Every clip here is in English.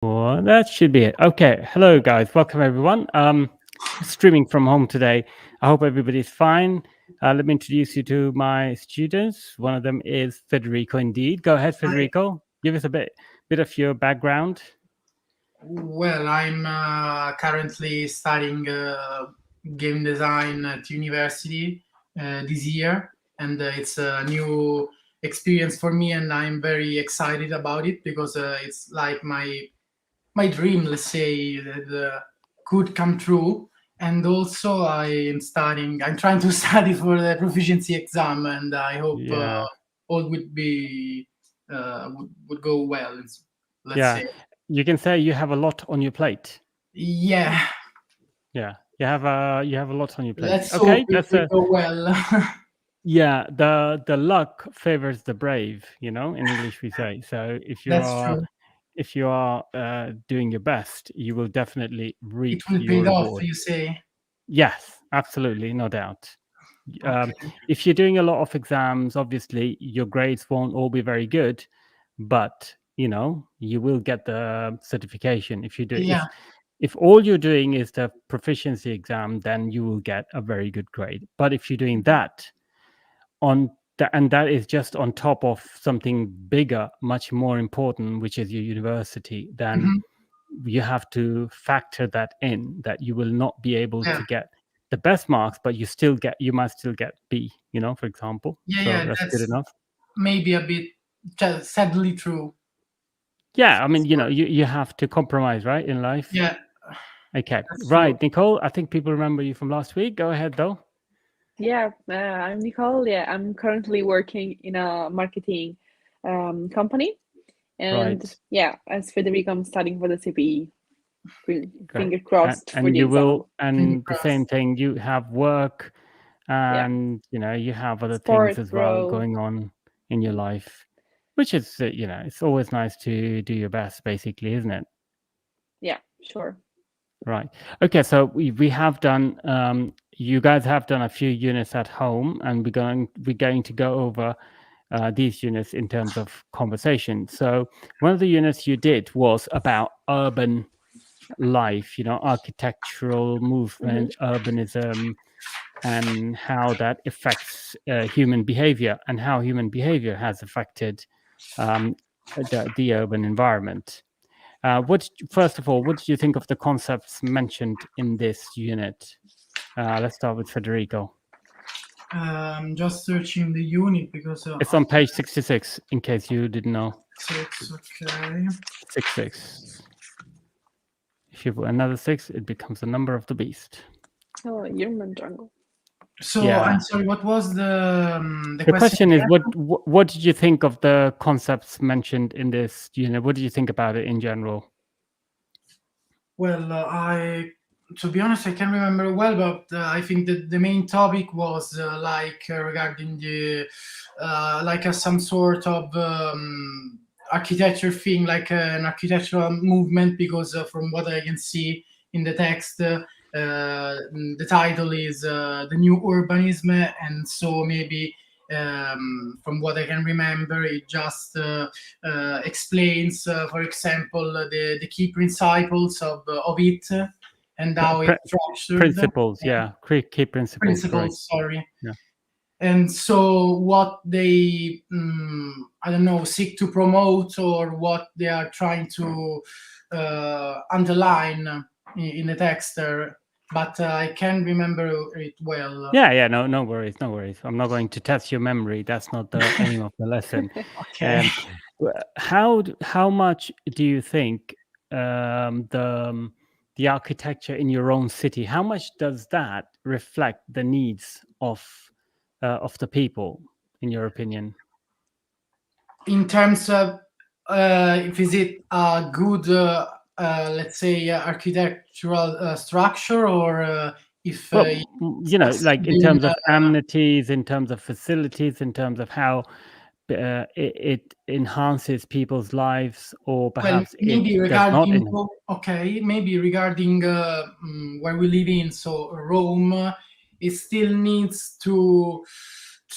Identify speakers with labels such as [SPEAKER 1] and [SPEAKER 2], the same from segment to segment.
[SPEAKER 1] Well, that should be it. Okay. Hello, guys. Welcome, everyone. Streaming from home today. I hope everybody's fine. Let me introduce you to my students. One of them is Federico, indeed. Go ahead, Federico. Give us a bit of your background.
[SPEAKER 2] Well, I'm currently studying game design at university this year, and it's a new experience for me, and I'm very excited about it because it's like my dream, let's say, that could come true. And also, I'm trying to study for the proficiency exam, and I hope
[SPEAKER 1] Yeah.
[SPEAKER 2] all would go well. Let's
[SPEAKER 1] Yeah.
[SPEAKER 2] say,
[SPEAKER 1] You can say you have a lot on your plate.
[SPEAKER 2] yeah.
[SPEAKER 1] Yeah. You have a lot on your plate.
[SPEAKER 2] Let's hope
[SPEAKER 1] Okay.
[SPEAKER 2] it
[SPEAKER 1] That's
[SPEAKER 2] will
[SPEAKER 1] a
[SPEAKER 2] go well.
[SPEAKER 1] yeah. The luck favors the brave. In English we say. So
[SPEAKER 2] That's true.
[SPEAKER 1] if you are doing your best, you will definitely
[SPEAKER 2] It
[SPEAKER 1] reap
[SPEAKER 2] will pay
[SPEAKER 1] your
[SPEAKER 2] off,
[SPEAKER 1] reward.
[SPEAKER 2] you say?
[SPEAKER 1] Yes, absolutely, no doubt.
[SPEAKER 2] Okay.
[SPEAKER 1] If you're doing a lot of exams, obviously your grades won't all be very good, but you will get the certification. If you do,
[SPEAKER 2] Yeah.
[SPEAKER 1] if all you're doing is the proficiency exam, then you will get a very good grade. But if you're doing that and that is just on top of something bigger, much more important, which is your university, then
[SPEAKER 2] Mhm.
[SPEAKER 1] you have to factor that in, that you will not be able
[SPEAKER 2] Yeah.
[SPEAKER 1] to get the best marks, but you might still get B, for example.
[SPEAKER 2] Yeah,
[SPEAKER 1] So
[SPEAKER 2] yeah,
[SPEAKER 1] that's good
[SPEAKER 2] that's
[SPEAKER 1] enough.
[SPEAKER 2] maybe a bit sadly true.
[SPEAKER 1] Yeah, I mean, you have to compromise, right, in life.
[SPEAKER 2] Yeah,
[SPEAKER 1] Okay,
[SPEAKER 2] that's true.
[SPEAKER 1] right, Nicole. I think people remember you from last week. Go ahead, though.
[SPEAKER 3] Yeah, I'm Nicole. Yeah, I'm currently working in a marketing company. And
[SPEAKER 1] Right,
[SPEAKER 3] yeah, as Federico, I'm studying for the CPE.
[SPEAKER 1] great.
[SPEAKER 3] Finger
[SPEAKER 1] And,
[SPEAKER 3] crossed for
[SPEAKER 1] and
[SPEAKER 3] the
[SPEAKER 1] you
[SPEAKER 3] exam.
[SPEAKER 1] will,
[SPEAKER 2] Finger
[SPEAKER 1] and the same
[SPEAKER 2] crossed.
[SPEAKER 1] thing. You have work,
[SPEAKER 3] Yeah,
[SPEAKER 1] and you have other things
[SPEAKER 3] sport,
[SPEAKER 1] as well
[SPEAKER 3] bro.
[SPEAKER 1] going on in your life, which is it's always nice to do your best, basically, isn't it?
[SPEAKER 3] Yeah, sure.
[SPEAKER 1] Right. Okay. So we have done. You guys have done a few units at home, and we're going to go over these units in terms of conversation. So one of the units you did was about urban life. Architectural
[SPEAKER 3] Hmm.
[SPEAKER 1] movement, urbanism, and how that affects human behavior, and how human behavior has affected um, the urban environment. First of all, what did you think of the concepts mentioned in this unit? Let's start with Federico.
[SPEAKER 2] Just searching the unit because
[SPEAKER 1] It's on page 66, in case you didn't know.
[SPEAKER 2] it's okay.
[SPEAKER 1] 66. If you put another 6, it becomes the number of the beast.
[SPEAKER 3] Oh, human jungle.
[SPEAKER 2] So
[SPEAKER 1] Yeah.
[SPEAKER 2] I'm sorry. What was the
[SPEAKER 1] The
[SPEAKER 2] question
[SPEAKER 1] question is,
[SPEAKER 2] again?
[SPEAKER 1] what did you think of the concepts mentioned in this unit? What did you think about it in general?
[SPEAKER 2] Well, to be honest, I can't remember well, but I think that the main topic was regarding the some sort of architecture thing, like an architectural movement. Because from what I can see in the text, the title is the new urbanism, and so maybe. From what I can remember, it just explains, for example, the key principles of it and how it's structured.
[SPEAKER 1] Principles, yeah. Key principles, correct.
[SPEAKER 2] Principles, sorry.
[SPEAKER 1] Yeah.
[SPEAKER 2] And so, what they, I don't know, seek to promote, or what they are trying to underline in the text there, but I can't remember it well.
[SPEAKER 1] Yeah, no worries, no worries. I'm not going to test your memory. That's not the aim of the lesson.
[SPEAKER 2] Okay.
[SPEAKER 1] How much do you think the architecture in your own city? How much does that reflect the needs of the people, in your opinion?
[SPEAKER 2] In terms of if is it a good let's say architectural structure, or if
[SPEAKER 1] Well,
[SPEAKER 2] it's
[SPEAKER 1] like in
[SPEAKER 2] been
[SPEAKER 1] terms of amenities, in terms of facilities, in terms of how it enhances people's lives, or
[SPEAKER 2] well,
[SPEAKER 1] perhaps it
[SPEAKER 2] maybe
[SPEAKER 1] does not.
[SPEAKER 2] regarding okay, maybe regarding where we live in, so Rome, it still needs to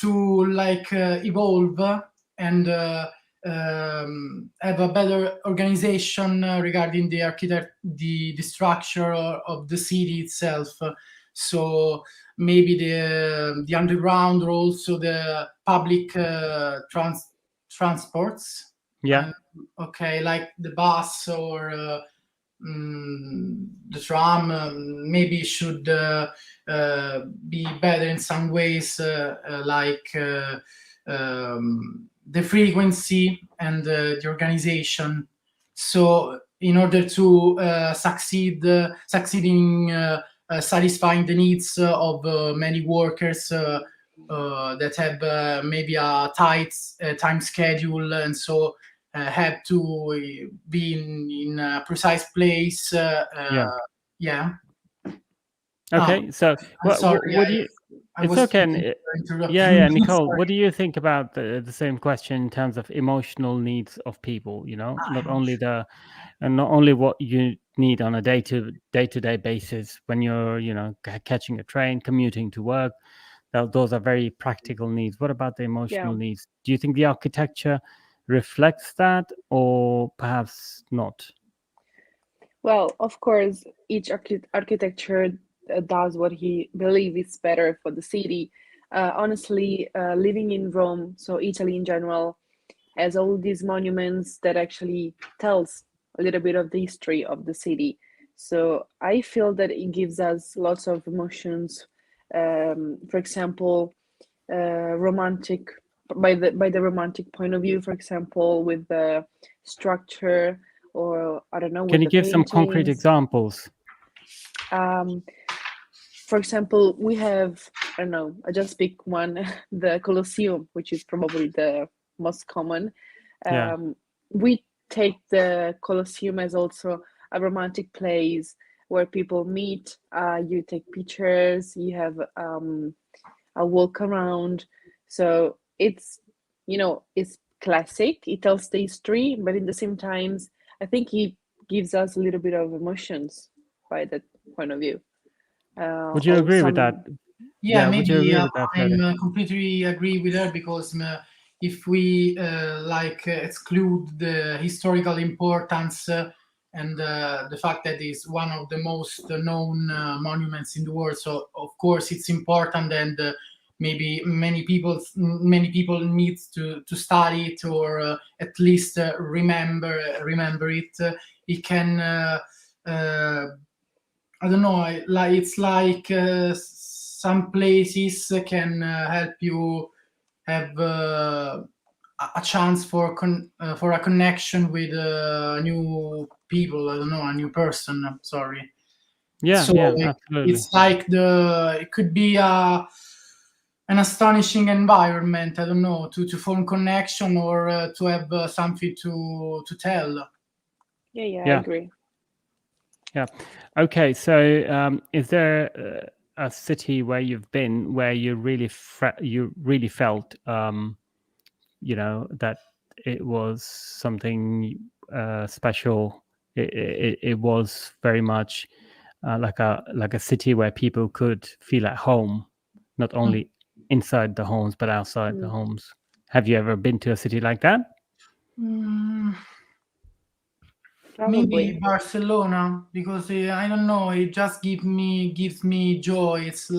[SPEAKER 2] evolve, and have a better organization regarding the structure of the city itself. So maybe the underground or also the public transports.
[SPEAKER 1] Yeah.
[SPEAKER 2] Okay, like the bus or the tram maybe should be better in some ways, like the frequency and the organization. So in order to succeed in satisfying the needs of many workers that have maybe a tight time schedule, and so have to be in a precise place.
[SPEAKER 1] Yeah.
[SPEAKER 2] Yeah.
[SPEAKER 1] Okay. So
[SPEAKER 2] I'm sorry.
[SPEAKER 1] what do you?
[SPEAKER 2] I
[SPEAKER 1] It's
[SPEAKER 2] was
[SPEAKER 1] okay.
[SPEAKER 2] interrupting.
[SPEAKER 1] Yeah, Nicole.
[SPEAKER 2] Sorry.
[SPEAKER 1] What do you think about the same question in terms of emotional needs of people? Not only not only what you need on a day-to-day basis when you're catching a train, commuting to work. Those are very practical needs. What about the emotional needs? Do you think the architecture reflects that, or perhaps not?
[SPEAKER 3] Well, of course, each architecture does what he believes is better for the city. Honestly, living in Rome, so Italy in general, has all these monuments that actually tells a little bit of the history of the city. So I feel that it gives us lots of emotions. For example, romantic by the romantic point of view, for example, with the structure, or I don't know,
[SPEAKER 1] Can
[SPEAKER 3] with
[SPEAKER 1] you
[SPEAKER 3] the
[SPEAKER 1] give some concrete
[SPEAKER 3] paintings.
[SPEAKER 1] examples?
[SPEAKER 3] For example, we have, I don't know, I just pick one, the Colosseum, which is probably the most common.
[SPEAKER 1] Yeah.
[SPEAKER 3] We take the Colosseum as also a romantic place where people meet. You take pictures, you have a walk around. So it's, it's classic. It tells the history, but in the same times, I think it gives us a little bit of emotions by that point of view.
[SPEAKER 1] Would you
[SPEAKER 3] Or
[SPEAKER 1] agree with that?
[SPEAKER 3] some,
[SPEAKER 2] Yeah,
[SPEAKER 1] Would you
[SPEAKER 2] maybe
[SPEAKER 1] agree with that,
[SPEAKER 2] I'm
[SPEAKER 1] Freddy?
[SPEAKER 2] completely agree with her, because if we exclude the historical importance and the fact that it's one of the most known monuments in the world, so of course it's important, and maybe many people need to study it, or at least remember it. It can. I don't know. It's like some places can help you have a chance for a connection with new people. I don't know, a new person. I'm sorry.
[SPEAKER 1] Yeah,
[SPEAKER 2] So
[SPEAKER 1] yeah, absolutely.
[SPEAKER 2] it's like it could be an astonishing environment. I don't know, to form connection, or to have something to tell.
[SPEAKER 3] yeah, I
[SPEAKER 1] Yeah,
[SPEAKER 3] agree.
[SPEAKER 1] yeah. Okay, so is there a city where you've been where you really felt that it was something special? It was very much like a city where people could feel at home, not only inside the homes but outside the
[SPEAKER 3] Mm.
[SPEAKER 1] homes. Have you ever been to a city like that?
[SPEAKER 2] Mm,
[SPEAKER 3] Probably.
[SPEAKER 2] Maybe Barcelona, because I don't know, it just gives me joy. It's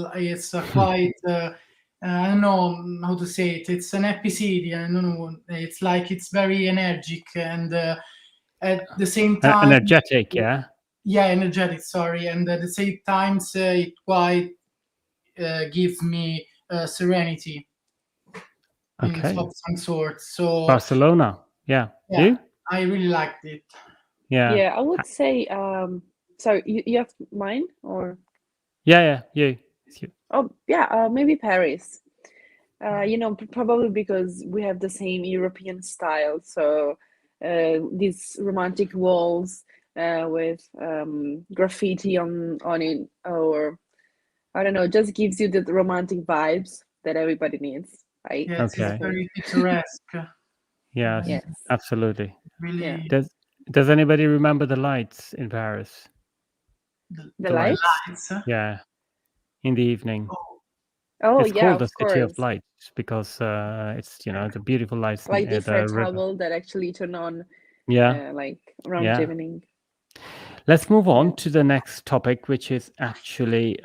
[SPEAKER 2] a quite I don't know how to say it. It's an happy city. I don't know. It's like it's very energetic, and at the same time,
[SPEAKER 1] Energetic, yeah.
[SPEAKER 2] yeah, energetic. Sorry, and at the same time, it quite gives me serenity in
[SPEAKER 1] Okay.
[SPEAKER 2] some sort. So
[SPEAKER 1] Barcelona, yeah.
[SPEAKER 2] yeah,
[SPEAKER 1] You?
[SPEAKER 2] I really liked it.
[SPEAKER 1] Yeah.
[SPEAKER 3] Yeah, I would say, sorry, you have mine, or,
[SPEAKER 1] Yeah, you. It's you.
[SPEAKER 3] oh, yeah, maybe Paris. Probably because we have the same European style. So these romantic walls with graffiti on it, or I don't know, just gives you the romantic vibes that everybody needs, right?
[SPEAKER 2] Yes, it's
[SPEAKER 1] Okay.
[SPEAKER 3] So
[SPEAKER 2] very picturesque.
[SPEAKER 1] Yes,
[SPEAKER 3] yes,
[SPEAKER 1] absolutely.
[SPEAKER 3] yeah,
[SPEAKER 2] Really,
[SPEAKER 1] Does anybody remember the lights in Paris?
[SPEAKER 2] the,
[SPEAKER 3] the
[SPEAKER 1] The
[SPEAKER 2] the
[SPEAKER 1] lights.
[SPEAKER 3] lights.
[SPEAKER 2] lights.
[SPEAKER 1] Yeah, in the evening.
[SPEAKER 2] Oh,
[SPEAKER 3] Oh
[SPEAKER 1] It's
[SPEAKER 3] yeah,
[SPEAKER 1] called the
[SPEAKER 3] of
[SPEAKER 1] City of
[SPEAKER 3] course.
[SPEAKER 1] Lights because it's the beautiful lights
[SPEAKER 3] Like
[SPEAKER 1] in the
[SPEAKER 3] different
[SPEAKER 1] river.
[SPEAKER 3] towel that actually turn on
[SPEAKER 1] Yeah,
[SPEAKER 3] like around
[SPEAKER 1] yeah.
[SPEAKER 3] evening.
[SPEAKER 1] Let's move on
[SPEAKER 3] Yeah.
[SPEAKER 1] to the next topic, which is actually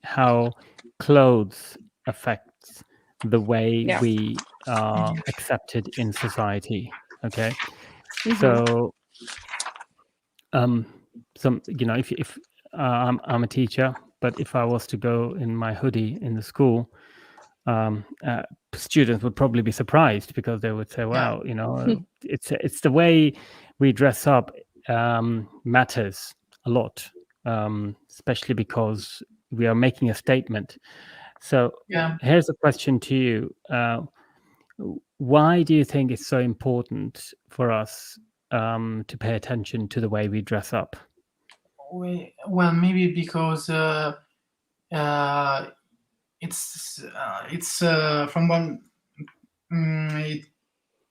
[SPEAKER 1] how clothes affects the way
[SPEAKER 3] Yeah.
[SPEAKER 1] we are accepted in society. Okay,
[SPEAKER 3] Mhm.
[SPEAKER 1] so if I'm a teacher, but if I was to go in my hoodie in the school, students would probably be surprised because they would say, "Wow, it's the way we dress up matters a lot, especially because we are making a statement." So
[SPEAKER 2] Yeah.
[SPEAKER 1] here's a question to you: why do you think it's so important for us to pay attention to the way we dress up?
[SPEAKER 2] Well, maybe because it's from one.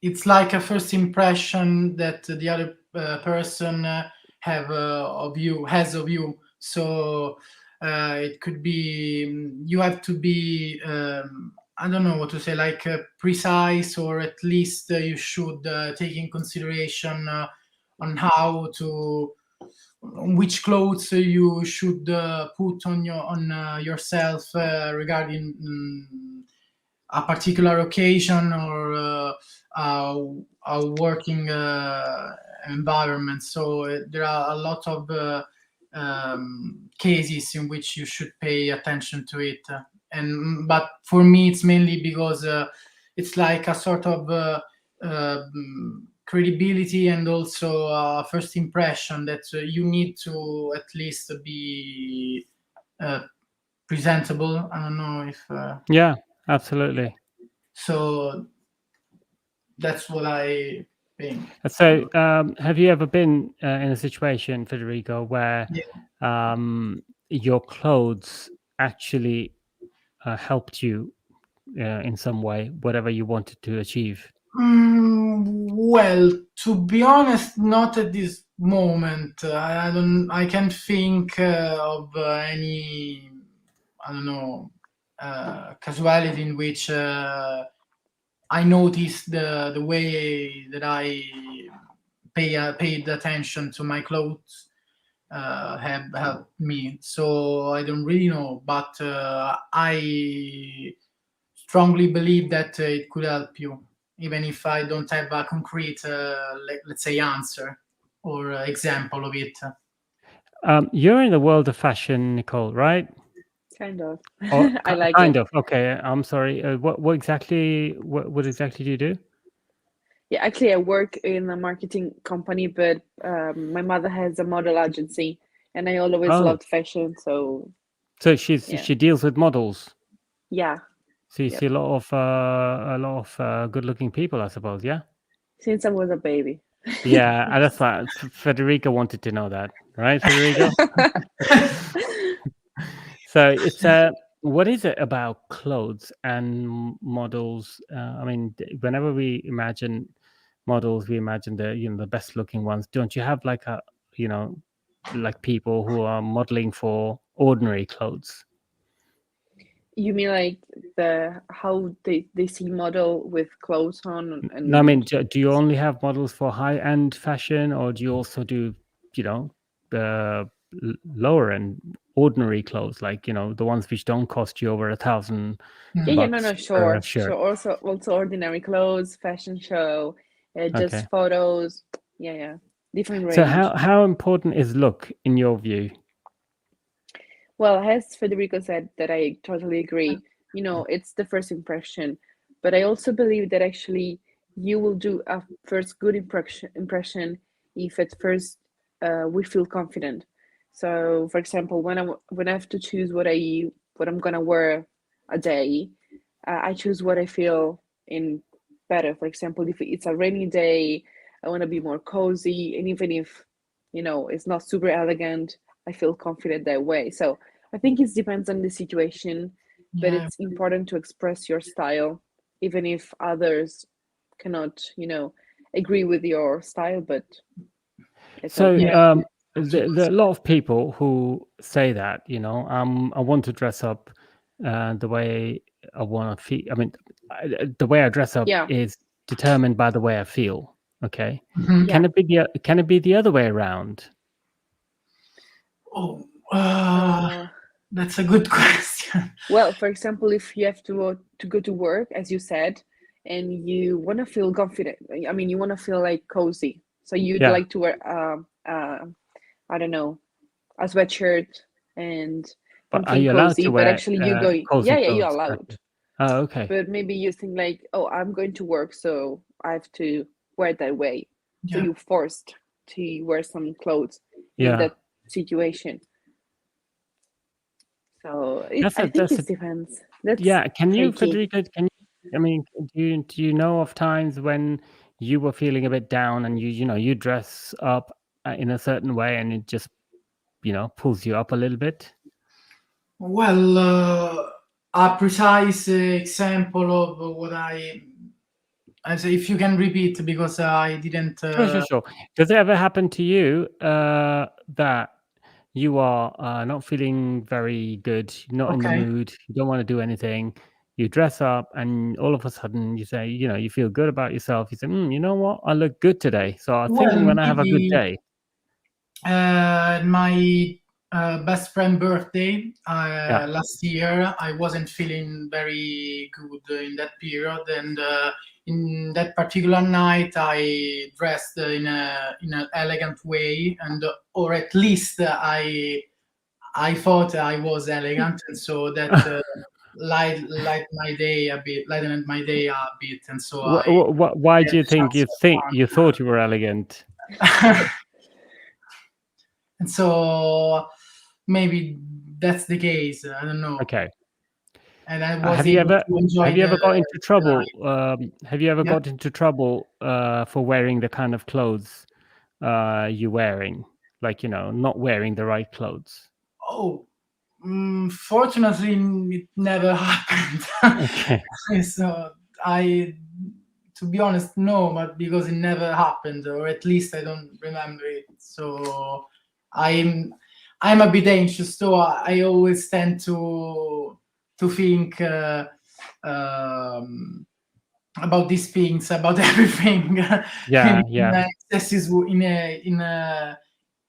[SPEAKER 2] It's like a first impression that the other person has of you. So it could be you have to be I don't know what to say, like precise, or at least you should take in consideration on how to on which clothes you should put on yourself regarding a particular occasion or a working environment. So there are a lot of cases in which you should pay attention to it. But for me, it's mainly because it's like a sort of credibility and also a first impression that you need to at least be presentable. I don't know if
[SPEAKER 1] Yeah, absolutely.
[SPEAKER 2] so. That's what I think.
[SPEAKER 1] So, have you ever been in a situation, Federico, where
[SPEAKER 2] Yeah.
[SPEAKER 1] your clothes actually helped you in some way, whatever you wanted to achieve?
[SPEAKER 2] Well, to be honest, not at this moment. I don't. I can't think of any. I don't know casuality in which I noticed the way that I paid attention to my clothes have helped me. So I don't really know, but I strongly believe that it could help you, even if I don't have a concrete, let's say, answer or example of it.
[SPEAKER 1] You're in the world of fashion, Nicole, right?
[SPEAKER 3] Kind of.
[SPEAKER 1] Or
[SPEAKER 3] I like
[SPEAKER 1] kind
[SPEAKER 3] it.
[SPEAKER 1] of. Okay, I'm sorry. What exactly? What exactly do you do?
[SPEAKER 3] Yeah, actually, I work in a marketing company, but my mother has a model agency, and I always
[SPEAKER 1] Oh,
[SPEAKER 3] loved fashion. So
[SPEAKER 1] so
[SPEAKER 3] yeah,
[SPEAKER 1] she deals with models.
[SPEAKER 3] yeah,
[SPEAKER 1] So you
[SPEAKER 3] yep.
[SPEAKER 1] see a lot of good-looking people, I suppose. Yeah.
[SPEAKER 3] Since I was a baby.
[SPEAKER 1] Yeah, and that's why Federico wanted to know that, right, Federico? So it's what is it about clothes and models? I mean, whenever we imagine models, we imagine the best looking ones. Don't you have like you know like people who are modeling for ordinary clothes?
[SPEAKER 3] You mean like how they see model with clothes on
[SPEAKER 1] No, I mean,
[SPEAKER 3] and
[SPEAKER 1] do you only have models for high-end fashion, or do you also do lower end ordinary clothes, like the ones which don't cost you over $1,000
[SPEAKER 3] yeah, no,
[SPEAKER 1] bucks
[SPEAKER 3] no,
[SPEAKER 1] per
[SPEAKER 3] sure,
[SPEAKER 1] shirt?
[SPEAKER 3] also ordinary clothes, fashion show,
[SPEAKER 1] Okay.
[SPEAKER 3] just photos, yeah, different
[SPEAKER 1] So
[SPEAKER 3] range.
[SPEAKER 1] how important is look in your view?
[SPEAKER 3] Well, as Federico said, that I totally agree. It's the first impression, but I also believe that actually you will do a first good impression if at first we feel confident. So, for example, when I have to choose what I'm gonna wear a day, I choose what I feel in better. For example, if it's a rainy day, I want to be more cozy, and even if it's not super elegant, I feel confident that way. So I think it depends on the situation, but
[SPEAKER 2] Yeah.
[SPEAKER 3] it's important to express your style, even if others cannot, agree with your style, but it's
[SPEAKER 1] So
[SPEAKER 3] okay.
[SPEAKER 2] Yeah.
[SPEAKER 1] there are a lot of people who say that I want to dress up the way I want to feel. I mean, the way I dress up
[SPEAKER 3] Yeah.
[SPEAKER 1] is determined by the way I feel. Okay.
[SPEAKER 2] Mhm.
[SPEAKER 3] Yeah.
[SPEAKER 1] Can it be the other way around?
[SPEAKER 2] Oh, that's a good question.
[SPEAKER 3] Well, for example, if you have to go to work, as you said, and you want to feel confident, I mean, you want to feel like cozy, so you'd
[SPEAKER 1] Yeah.
[SPEAKER 3] like to wear, I don't know, a sweatshirt and
[SPEAKER 1] But are
[SPEAKER 3] something
[SPEAKER 1] you allowed
[SPEAKER 3] cozy.
[SPEAKER 1] to
[SPEAKER 3] But
[SPEAKER 1] wear
[SPEAKER 3] actually, you're going,
[SPEAKER 1] cozy
[SPEAKER 3] yeah, you're
[SPEAKER 1] clothes?
[SPEAKER 3] allowed.
[SPEAKER 1] Oh, okay.
[SPEAKER 3] But maybe you think like, oh, I'm going to work, so I have to wear it that way. So
[SPEAKER 2] Yeah.
[SPEAKER 3] you're forced to wear some clothes in
[SPEAKER 1] Yeah.
[SPEAKER 3] that situation. So
[SPEAKER 1] That's
[SPEAKER 3] I
[SPEAKER 1] a
[SPEAKER 3] think
[SPEAKER 1] that's a
[SPEAKER 3] it depends. That's
[SPEAKER 1] yeah. Can you,
[SPEAKER 3] tricky.
[SPEAKER 1] Federica? I mean, do you know of times when you were feeling a bit down and you dress up in a certain way and it just pulls you up a little bit?
[SPEAKER 2] Well, a precise example of what I say, if you can repeat, because I didn't.
[SPEAKER 1] Sure. Does it ever happen to you that you are not feeling very good, not in the
[SPEAKER 2] Okay.
[SPEAKER 1] mood, you don't want to do anything, you dress up, and all of a sudden you say, you feel good about yourself. You say, you know what, I look good today, so I think
[SPEAKER 2] Well,
[SPEAKER 1] I'm gonna have a good
[SPEAKER 2] maybe
[SPEAKER 1] day.
[SPEAKER 2] my best friend birthday
[SPEAKER 1] Yeah.
[SPEAKER 2] last year, I wasn't feeling very good in that period, and in that particular night, I dressed in an elegant way, and or at least I thought I was elegant, and so that lightened my day a bit, and so I
[SPEAKER 1] Why do
[SPEAKER 2] had
[SPEAKER 1] you
[SPEAKER 2] a
[SPEAKER 1] think
[SPEAKER 2] chance
[SPEAKER 1] you thought you were elegant?
[SPEAKER 2] of fun. And so maybe that's the case. I don't know.
[SPEAKER 1] Okay.
[SPEAKER 2] And I was
[SPEAKER 1] Have you
[SPEAKER 2] able
[SPEAKER 1] ever
[SPEAKER 2] to enjoy
[SPEAKER 1] got into
[SPEAKER 2] the
[SPEAKER 1] trouble?
[SPEAKER 2] night.
[SPEAKER 1] Have you ever
[SPEAKER 2] Yeah.
[SPEAKER 1] got into trouble for wearing the kind of clothes you're wearing? Like, not wearing the right clothes.
[SPEAKER 2] Oh, fortunately, it never happened.
[SPEAKER 1] Okay.
[SPEAKER 2] So to be honest, no, but because it never happened, or at least I don't remember it. So I'm a bit anxious, so I always tend to think about these things, about everything,
[SPEAKER 1] Yeah.
[SPEAKER 2] in a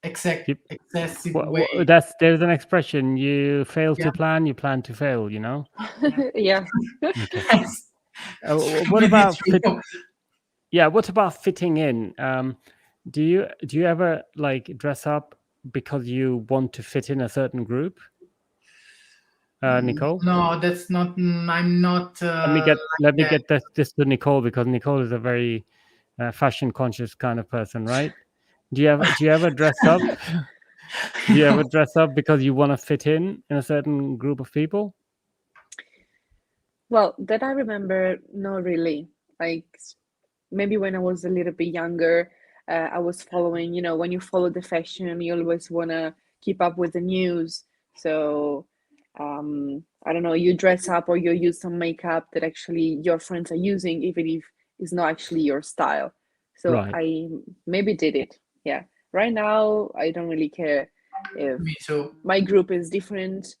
[SPEAKER 2] excessive way.
[SPEAKER 1] There's an expression: you fail
[SPEAKER 2] Yeah.
[SPEAKER 1] to plan, you plan to fail.
[SPEAKER 3] Yeah.
[SPEAKER 1] Okay.
[SPEAKER 2] Yes.
[SPEAKER 1] What
[SPEAKER 2] Pretty
[SPEAKER 1] about
[SPEAKER 2] true.
[SPEAKER 1] what about fitting in? Do you ever like dress up because you want to fit in a certain group? Nicole?
[SPEAKER 2] No, that's not. I'm not
[SPEAKER 1] Let me
[SPEAKER 2] like that.
[SPEAKER 1] get this to Nicole, because Nicole is a very fashion conscious kind of person, right? Do you ever dress up? Do you ever dress up because you want to fit in a certain group of people?
[SPEAKER 3] Well, that I remember, not really. Like maybe when I was a little bit younger, I was following, when you follow the fashion, you always want to keep up with the news. So, I don't know, you dress up or you use some makeup that actually your friends are using, even if it's not actually your style. So
[SPEAKER 1] Right.
[SPEAKER 3] I maybe did it. Yeah. Right now, I don't really care if
[SPEAKER 2] Me too.
[SPEAKER 3] my group is different.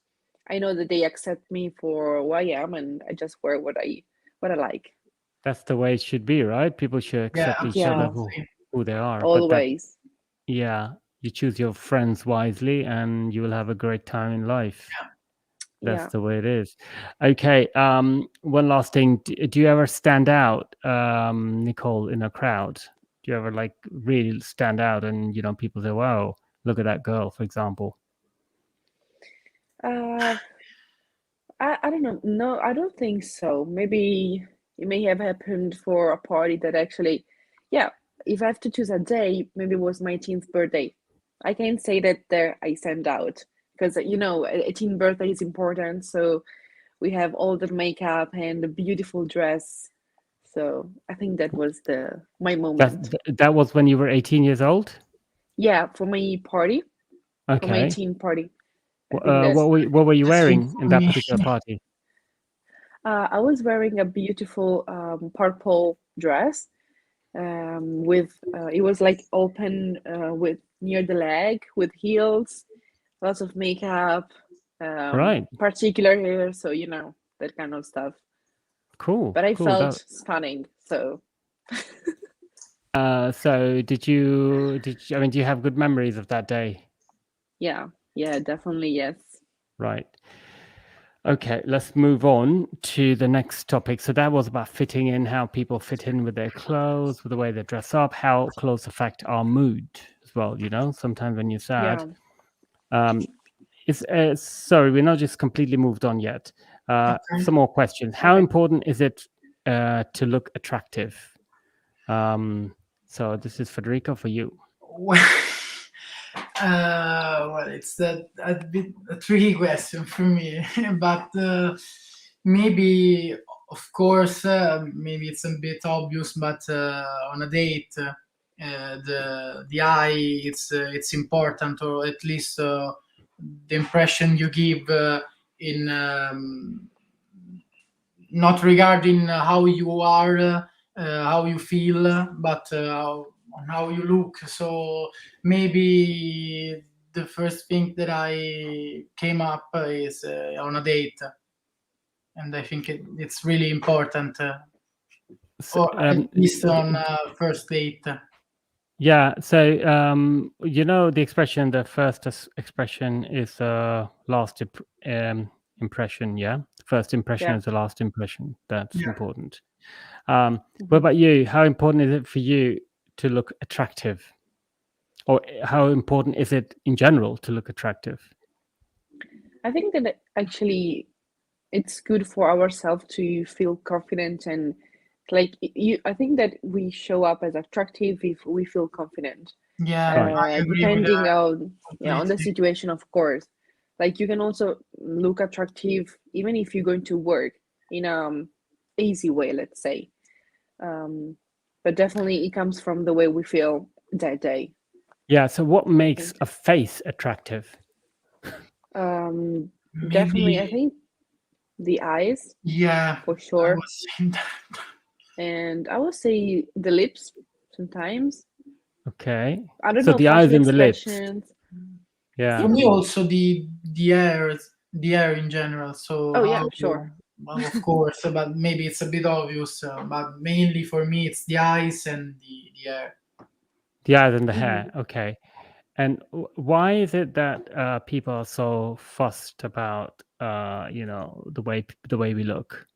[SPEAKER 3] I know that they accept me for who I am, and I just wear what I like.
[SPEAKER 1] That's the way it should be, right? People should
[SPEAKER 2] Yeah,
[SPEAKER 1] accept each other
[SPEAKER 2] absolutely.
[SPEAKER 1] who they are. But
[SPEAKER 3] Always.
[SPEAKER 1] yeah, you choose your friends wisely and you will have a great time in life. That's
[SPEAKER 3] Yeah.
[SPEAKER 1] the way it is. Okay. One last thing. Do you ever stand out, Nicole, in a crowd? Do you ever like really stand out and people say, wow, look at that girl, for example?
[SPEAKER 3] Uh, I don't know. No, I don't think so. Maybe it may have happened for a party that actually, yeah, if I have to choose a day, maybe it was my teen's birthday. I can't say that there I stand out because, a teen birthday is important. So we have all the makeup and the beautiful dress. So I think that was my moment.
[SPEAKER 1] That was when you were 18 years old?
[SPEAKER 3] Yeah, for my party, for my
[SPEAKER 1] Okay.
[SPEAKER 3] teen party. I think
[SPEAKER 1] What were you
[SPEAKER 2] That's good
[SPEAKER 1] wearing in
[SPEAKER 2] for
[SPEAKER 1] that
[SPEAKER 2] me.
[SPEAKER 1] particular party?
[SPEAKER 3] I was wearing a beautiful purple dress with it was like open with near the leg with heels, lots of makeup,
[SPEAKER 1] Right.
[SPEAKER 3] particular hair, so that kind of stuff.
[SPEAKER 1] Cool.
[SPEAKER 3] But I
[SPEAKER 1] cool.
[SPEAKER 3] felt stunning, so.
[SPEAKER 1] So did you? I mean, do you have good memories of that day?
[SPEAKER 3] Yeah, definitely, yes.
[SPEAKER 1] Right. Okay, let's move on to the next topic. So that was about fitting in, how people fit in with their clothes, with the way they dress up, how clothes affect our mood as well. Sometimes when you're sad. Sorry, we're not just completely moved on yet.
[SPEAKER 2] Okay.
[SPEAKER 1] Some more questions. How important is it to look attractive? So this is Federico for you.
[SPEAKER 2] Well, it's a bit a tricky question for me, but maybe, of course, maybe it's a bit obvious, but on a date, the eye it's important, or at least the impression you give in not regarding how you are, how you feel, but how you look. So maybe the first thing that I came up is on a date, and I think it's really important, or at least on a first date.
[SPEAKER 1] Yeah. So the expression, the first expression is last impression. Yeah, first impression is the last impression. That's important. What about you? How important is it for you to look attractive, or how important is it in general to look attractive?
[SPEAKER 3] I think that actually it's good for ourselves to feel confident, and I think that we show up as attractive if we feel confident.
[SPEAKER 2] Yeah, I agree
[SPEAKER 3] depending
[SPEAKER 2] with that.
[SPEAKER 3] on the situation, of course. Like, you can also look attractive even if you're going to work in easy way, let's say. But definitely it comes from the way we feel that day.
[SPEAKER 1] Yeah. So what makes a face attractive?
[SPEAKER 3] Definitely, I think the eyes.
[SPEAKER 2] Yeah,
[SPEAKER 3] for sure.
[SPEAKER 2] I was saying that.
[SPEAKER 3] And I would say the lips sometimes.
[SPEAKER 1] Okay.
[SPEAKER 3] I don't
[SPEAKER 1] So
[SPEAKER 3] know,
[SPEAKER 1] the eyes
[SPEAKER 3] facial
[SPEAKER 1] and the lips.
[SPEAKER 3] expressions.
[SPEAKER 1] Yeah.
[SPEAKER 2] For me, also the air in general. So
[SPEAKER 3] Oh yeah, sure.
[SPEAKER 2] well, of course, but maybe it's a bit obvious. But mainly for me, it's the eyes and the air.
[SPEAKER 1] The eyes and the hair. Okay. And why is it that people are so fussed about the way we look?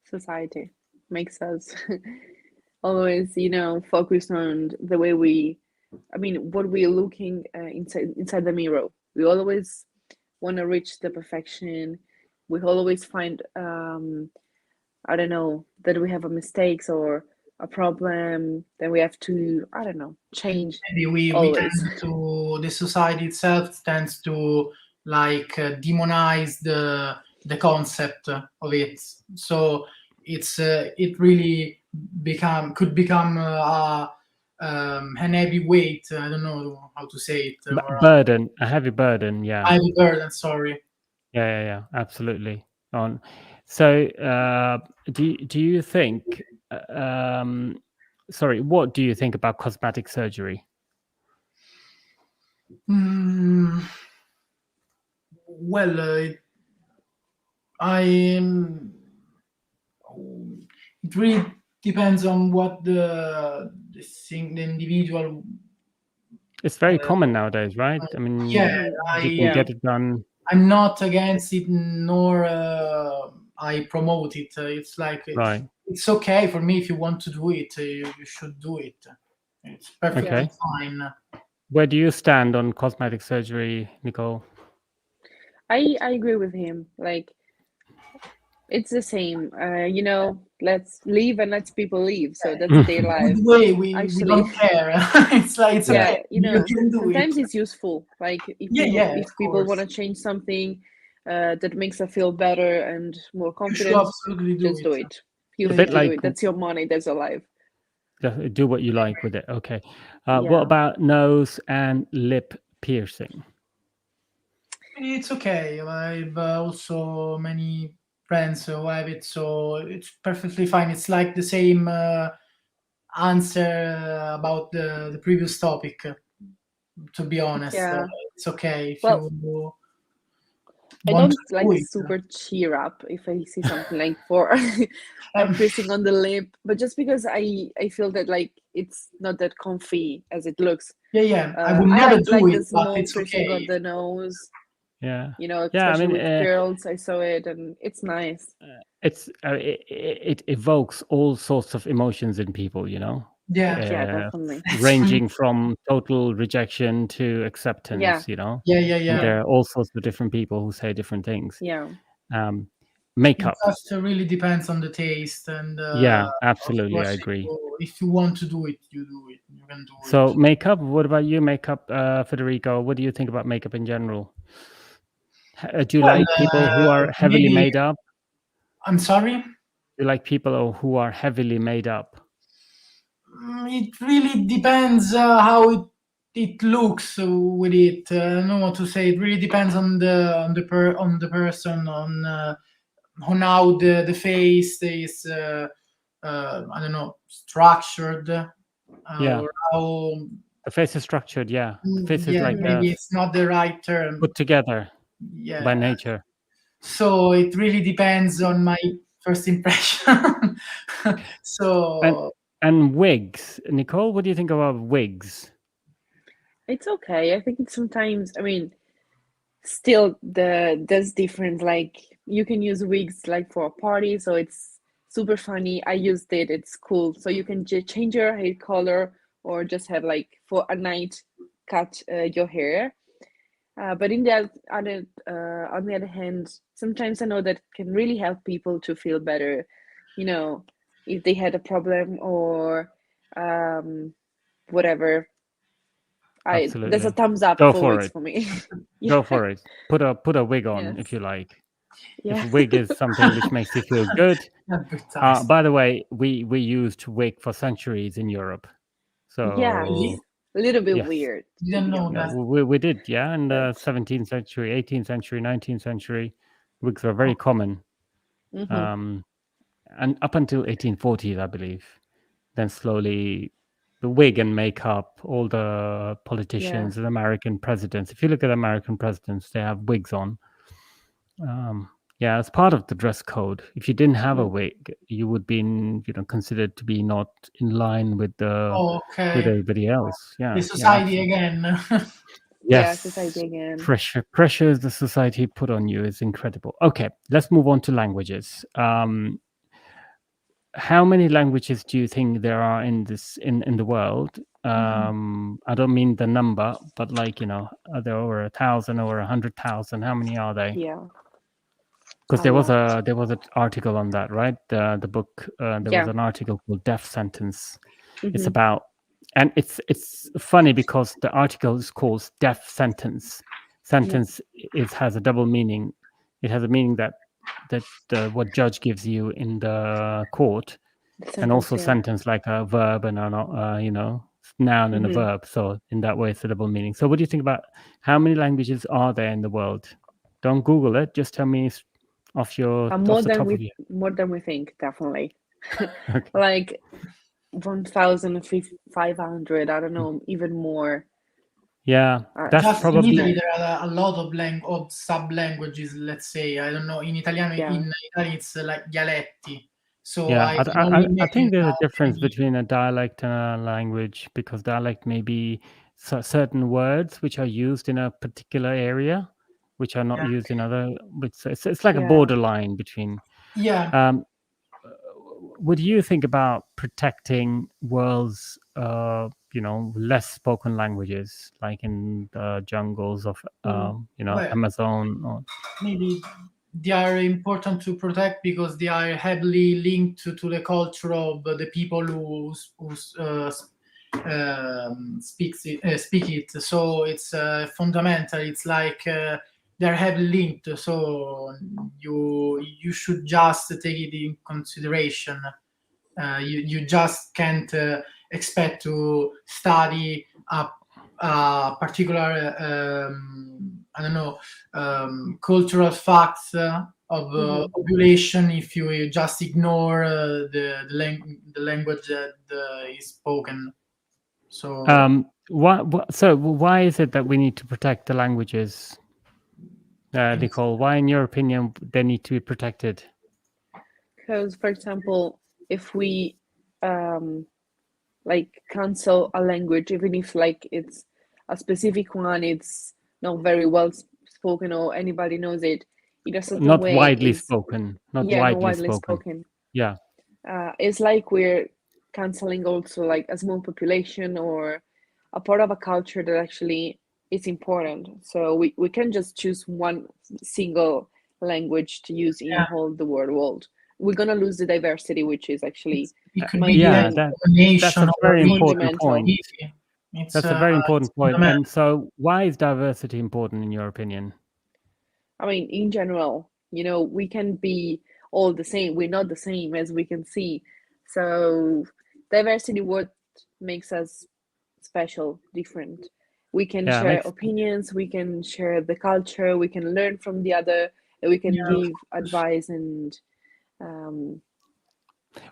[SPEAKER 3] Society makes us always, focus on the way what we're looking inside the mirror. We always want to reach the perfection. We always find, I don't know, that we have a mistakes or a problem, then we have to, I don't know, change.
[SPEAKER 2] Maybe we
[SPEAKER 3] always.
[SPEAKER 2] tend to, the society itself tends to demonize the concept of it. So it really could become an heavy weight. I don't know how to say it. Or
[SPEAKER 1] Burden, a heavy burden. Yeah.
[SPEAKER 2] a heavy burden. Sorry.
[SPEAKER 1] Yeah. Absolutely. So, do you think? Sorry, what do you think about cosmetic surgery?
[SPEAKER 2] Well, it really depends on what the individual.
[SPEAKER 1] It's very common nowadays, right? I mean,
[SPEAKER 2] Yeah,
[SPEAKER 1] you can get it done.
[SPEAKER 2] I'm not against it, nor I promote it. It's like
[SPEAKER 1] Right.
[SPEAKER 2] it's okay for me if you want to do it. You should do it. It's perfectly fine.
[SPEAKER 3] Where
[SPEAKER 1] do you stand on cosmetic surgery, Nicole?
[SPEAKER 3] I agree with him. Like, it's the same. Let's leave and let people leave. So that's their life.
[SPEAKER 2] We
[SPEAKER 3] Actually,
[SPEAKER 2] don't care. It's like it's okay. You can do
[SPEAKER 3] sometimes
[SPEAKER 2] it.
[SPEAKER 3] it's useful. Like, if people want to change something that makes them feel better and more confident,
[SPEAKER 2] absolutely
[SPEAKER 3] just do it. You
[SPEAKER 1] A
[SPEAKER 3] have
[SPEAKER 1] bit
[SPEAKER 3] to do
[SPEAKER 1] like
[SPEAKER 3] it. That's your money. That's your life.
[SPEAKER 1] do what you like with it. Okay. What about nose and lip piercing?
[SPEAKER 2] It's okay. I've also many friends who have it, so it's perfectly fine. It's like the same answer about the previous topic. To be honest,
[SPEAKER 3] Yeah.
[SPEAKER 2] it's okay if
[SPEAKER 3] Well,
[SPEAKER 2] you.
[SPEAKER 3] I
[SPEAKER 2] want
[SPEAKER 3] don't
[SPEAKER 2] to
[SPEAKER 3] like
[SPEAKER 2] do it.
[SPEAKER 3] super cheer up if I see something like for a
[SPEAKER 2] Um,
[SPEAKER 3] piercing on the lip, but just because I feel that like it's not that comfy as it looks.
[SPEAKER 2] yeah, I would
[SPEAKER 3] I
[SPEAKER 2] never
[SPEAKER 3] like
[SPEAKER 2] do
[SPEAKER 3] the
[SPEAKER 2] it, but
[SPEAKER 3] small
[SPEAKER 2] it's
[SPEAKER 3] piercing on
[SPEAKER 2] okay.
[SPEAKER 3] the nose,
[SPEAKER 1] Yeah.
[SPEAKER 3] you know,
[SPEAKER 1] Yeah, I
[SPEAKER 3] especially
[SPEAKER 1] mean,
[SPEAKER 3] with girls. I saw it and it's nice.
[SPEAKER 1] it evokes all sorts of emotions in people, you know,
[SPEAKER 2] Yeah,
[SPEAKER 3] Yeah, definitely.
[SPEAKER 2] that's
[SPEAKER 1] ranging from total rejection to acceptance, you know.
[SPEAKER 2] yeah.
[SPEAKER 1] And
[SPEAKER 3] Yeah,
[SPEAKER 1] there are all sorts of different people who say different things.
[SPEAKER 3] yeah.
[SPEAKER 1] Um,
[SPEAKER 2] It
[SPEAKER 1] makeup.
[SPEAKER 2] just really depends on the taste, and
[SPEAKER 1] Yeah,
[SPEAKER 2] of
[SPEAKER 1] absolutely, I
[SPEAKER 2] course,
[SPEAKER 1] agree.
[SPEAKER 2] if you want to do it, you do it. You can do
[SPEAKER 1] So
[SPEAKER 2] it.
[SPEAKER 1] makeup, what about you, makeup, Federico? What do you think about makeup in general? Do you
[SPEAKER 2] Well,
[SPEAKER 1] like people who are heavily
[SPEAKER 2] maybe
[SPEAKER 1] made up?
[SPEAKER 2] I'm sorry.
[SPEAKER 1] Do you like people who are heavily made up?
[SPEAKER 2] It really depends how it looks with it. I don't know what to say. It really depends on the person, on how the face is. I don't know, structured,
[SPEAKER 1] Yeah,
[SPEAKER 2] or how.
[SPEAKER 1] the face is structured. Yeah, the face is
[SPEAKER 2] Yeah,
[SPEAKER 1] like
[SPEAKER 3] Mhm.
[SPEAKER 2] maybe it's not the right term.
[SPEAKER 1] put together
[SPEAKER 2] Yeah.
[SPEAKER 1] by nature.
[SPEAKER 2] So it really depends on my first impression. So
[SPEAKER 1] And wigs, Nicole, what do you think about wigs?
[SPEAKER 3] It's okay. I think sometimes, I mean, still there's different, like you can use wigs like for a party, so it's super funny. I used it, it's cool. So you can change your hair color or just have like for a night cut your hair. But in the other on the other hand, sometimes I know that can really help people to feel better, you know, if they had a problem or um, whatever. There's a
[SPEAKER 1] Absolutely.
[SPEAKER 3] thumbs up
[SPEAKER 1] Go
[SPEAKER 3] for
[SPEAKER 1] for
[SPEAKER 3] wigs
[SPEAKER 1] it.
[SPEAKER 3] for me. Yeah.
[SPEAKER 1] Go for it. Put a wig on if
[SPEAKER 3] Yes.
[SPEAKER 1] you like.
[SPEAKER 3] Yeah.
[SPEAKER 1] If wig is something which makes you feel good.
[SPEAKER 2] advertised.
[SPEAKER 1] By the way, we used wig for centuries in Europe.
[SPEAKER 3] Yes.
[SPEAKER 1] So
[SPEAKER 3] A little bit
[SPEAKER 1] yes,
[SPEAKER 3] weird, to
[SPEAKER 2] Didn't
[SPEAKER 3] be
[SPEAKER 2] know
[SPEAKER 1] yeah,
[SPEAKER 2] that.
[SPEAKER 3] honest.
[SPEAKER 1] we did. Yeah, in the
[SPEAKER 3] But
[SPEAKER 1] 17th century, 18th century, 19th century, wigs were very
[SPEAKER 2] Oh,
[SPEAKER 1] common.
[SPEAKER 3] mhm.
[SPEAKER 1] Um, and up until 1840s, I believe. Then slowly, the wig and makeup, all the
[SPEAKER 3] Yeah.
[SPEAKER 1] politicians and American presidents. If you look at American presidents, they have wigs on. Yeah, it's part of the dress code. If you didn't have a
[SPEAKER 3] Mm.
[SPEAKER 1] wig, you would be, considered to be not in line with
[SPEAKER 2] okay.
[SPEAKER 1] everybody else.
[SPEAKER 2] The
[SPEAKER 1] Yeah, yeah,
[SPEAKER 2] society
[SPEAKER 1] absolutely.
[SPEAKER 2] again.
[SPEAKER 3] Yeah, society
[SPEAKER 1] Yes,
[SPEAKER 3] again.
[SPEAKER 1] pressure the society put on you is incredible. Okay, let's move on to languages. How many languages do you think there are in the world? I don't mean the number, but like, are there over 1,000 or 100,000? How many are they?
[SPEAKER 3] Yeah,
[SPEAKER 1] Because
[SPEAKER 3] a lot.
[SPEAKER 1] there was an article on that, right? The book, there was
[SPEAKER 3] Yeah.
[SPEAKER 1] an article called Death Sentence. It's
[SPEAKER 3] Hmm.
[SPEAKER 1] about, and it's funny because the article is called Death Sentence. Sentence has a double meaning. It has a meaning that what judge gives you in the court,
[SPEAKER 3] The
[SPEAKER 1] and
[SPEAKER 3] sentence,
[SPEAKER 1] also
[SPEAKER 3] yeah.
[SPEAKER 1] sentence like a verb and a noun and a
[SPEAKER 3] Hmm.
[SPEAKER 1] verb. So in that way, it's a double meaning. So what do you think about how many languages are there in the world? Don't Google it. Just tell me off
[SPEAKER 3] More
[SPEAKER 1] the
[SPEAKER 3] than
[SPEAKER 1] top of your.
[SPEAKER 3] we think, definitely.
[SPEAKER 1] Okay.
[SPEAKER 3] Like 1,500, I don't know, even more.
[SPEAKER 1] Yeah, that's
[SPEAKER 2] Just in
[SPEAKER 1] probably.
[SPEAKER 2] Italy, there are a lot of sub languages. Let's say, I don't know. In Italiano,
[SPEAKER 3] Yeah.
[SPEAKER 2] in Italy, it's like dialetti. So
[SPEAKER 1] Yeah,
[SPEAKER 2] I can only
[SPEAKER 1] I
[SPEAKER 2] imagine
[SPEAKER 1] think there's a
[SPEAKER 2] how
[SPEAKER 1] difference
[SPEAKER 2] many.
[SPEAKER 1] between a dialect and a language, because dialect may be certain words which are used in a particular area, which are not
[SPEAKER 2] Yeah,
[SPEAKER 1] used in other. It's like a
[SPEAKER 3] Yeah.
[SPEAKER 1] borderline between.
[SPEAKER 2] yeah.
[SPEAKER 1] Um, what do you think about protecting world's, less spoken languages, like in the jungles of,
[SPEAKER 3] Mm.
[SPEAKER 2] Well,
[SPEAKER 1] Amazon? Or,
[SPEAKER 2] maybe they are important to protect because they are heavily linked to the culture of the people who speak it. So it's fundamental. It's like they're heavily linked. So you should just take it in consideration. You just can't expect to study a particular I don't know, cultural facts of
[SPEAKER 3] Mhm.
[SPEAKER 2] population if you just ignore the language that is spoken. So
[SPEAKER 1] why is it that we need to protect the languages? Nicole, why, in your opinion, they need to be protected?
[SPEAKER 3] Because, for example, if we like cancel a language, even if like it's a specific one, it's not very well spoken or anybody knows it, in a certain
[SPEAKER 1] Not
[SPEAKER 3] way
[SPEAKER 1] widely
[SPEAKER 3] is
[SPEAKER 1] spoken. Not
[SPEAKER 3] not
[SPEAKER 1] widely
[SPEAKER 3] widely
[SPEAKER 1] spoken.
[SPEAKER 3] spoken.
[SPEAKER 1] Yeah.
[SPEAKER 3] It's like we're canceling also like a small population or a part of a culture that actually is important. So we can just choose one single language to use in
[SPEAKER 2] Yeah.
[SPEAKER 3] whole the world. We're gonna lose the diversity, which is actually
[SPEAKER 2] It could
[SPEAKER 3] my
[SPEAKER 2] be
[SPEAKER 1] Yeah,
[SPEAKER 3] main
[SPEAKER 1] that's
[SPEAKER 2] nation
[SPEAKER 1] a
[SPEAKER 2] or
[SPEAKER 1] very
[SPEAKER 2] region.
[SPEAKER 1] important
[SPEAKER 3] fundamental.
[SPEAKER 1] point.
[SPEAKER 2] It's
[SPEAKER 1] That's a very important point.
[SPEAKER 2] fundamental.
[SPEAKER 1] And so, why is diversity important in your opinion?
[SPEAKER 3] I mean, in general, you know, we can be all the same. We're not the same, as we can see. So diversity, what makes us special, different. We can
[SPEAKER 1] Yeah,
[SPEAKER 3] share
[SPEAKER 1] makes
[SPEAKER 3] opinions, we can share the culture, we can learn from the other, we can
[SPEAKER 2] Yeah, of
[SPEAKER 3] give
[SPEAKER 2] course.
[SPEAKER 3] advice and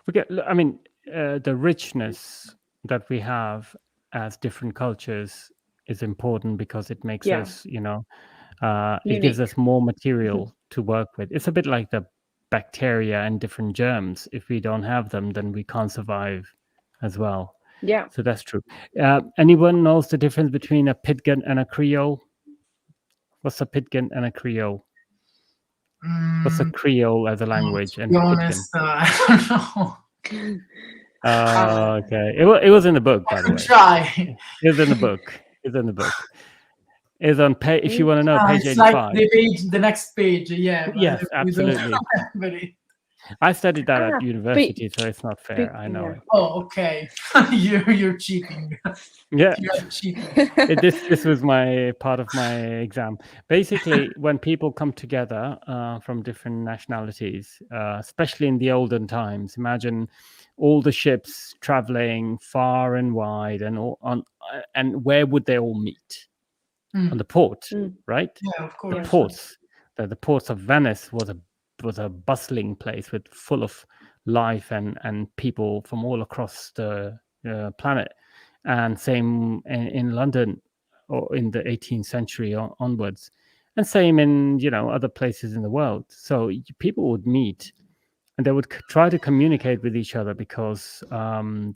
[SPEAKER 1] we get. I mean, the richness that we have as different cultures is important because it makes
[SPEAKER 3] yeah,
[SPEAKER 1] us, it gives
[SPEAKER 3] unique.
[SPEAKER 1] us more material to work with. It's a bit like the bacteria and different germs. If we don't have them, then we can't survive as well.
[SPEAKER 3] Yeah.
[SPEAKER 1] So that's true. Anyone knows the difference between a Pidgin and a Creole? What's a Pidgin and a Creole? What's a Creole as a language
[SPEAKER 2] To
[SPEAKER 1] and
[SPEAKER 2] be
[SPEAKER 1] Pidgin?
[SPEAKER 2] honest, I don't know.
[SPEAKER 1] Okay. It was in the book, by
[SPEAKER 2] I
[SPEAKER 1] the
[SPEAKER 2] could
[SPEAKER 1] way.
[SPEAKER 2] try.
[SPEAKER 1] It was in the book. It's in the book. It's on page. If you want to know, page
[SPEAKER 2] It's like
[SPEAKER 1] 85.
[SPEAKER 2] the next page. Yeah, but
[SPEAKER 1] Yes,
[SPEAKER 2] we don't
[SPEAKER 1] absolutely.
[SPEAKER 2] remember it.
[SPEAKER 1] I studied that at
[SPEAKER 3] Pi-
[SPEAKER 1] university, so it's not fair. I know
[SPEAKER 3] yeah.
[SPEAKER 1] it.
[SPEAKER 2] Oh, okay. You're cheating.
[SPEAKER 1] Yeah.
[SPEAKER 2] You're cheating.
[SPEAKER 1] This was my part of my exam. Basically, when people come together from different nationalities, especially in the olden times, imagine all the ships traveling far and wide, and where would they all meet? On the port, right?
[SPEAKER 2] Yeah, of
[SPEAKER 1] The
[SPEAKER 2] course.
[SPEAKER 1] ports. The ports of Venice was a bustling place with full of life and people from all across the planet. And same in London, or in the 18th century onwards, and same in other places in the world. So people would meet, and they would try to communicate with each other because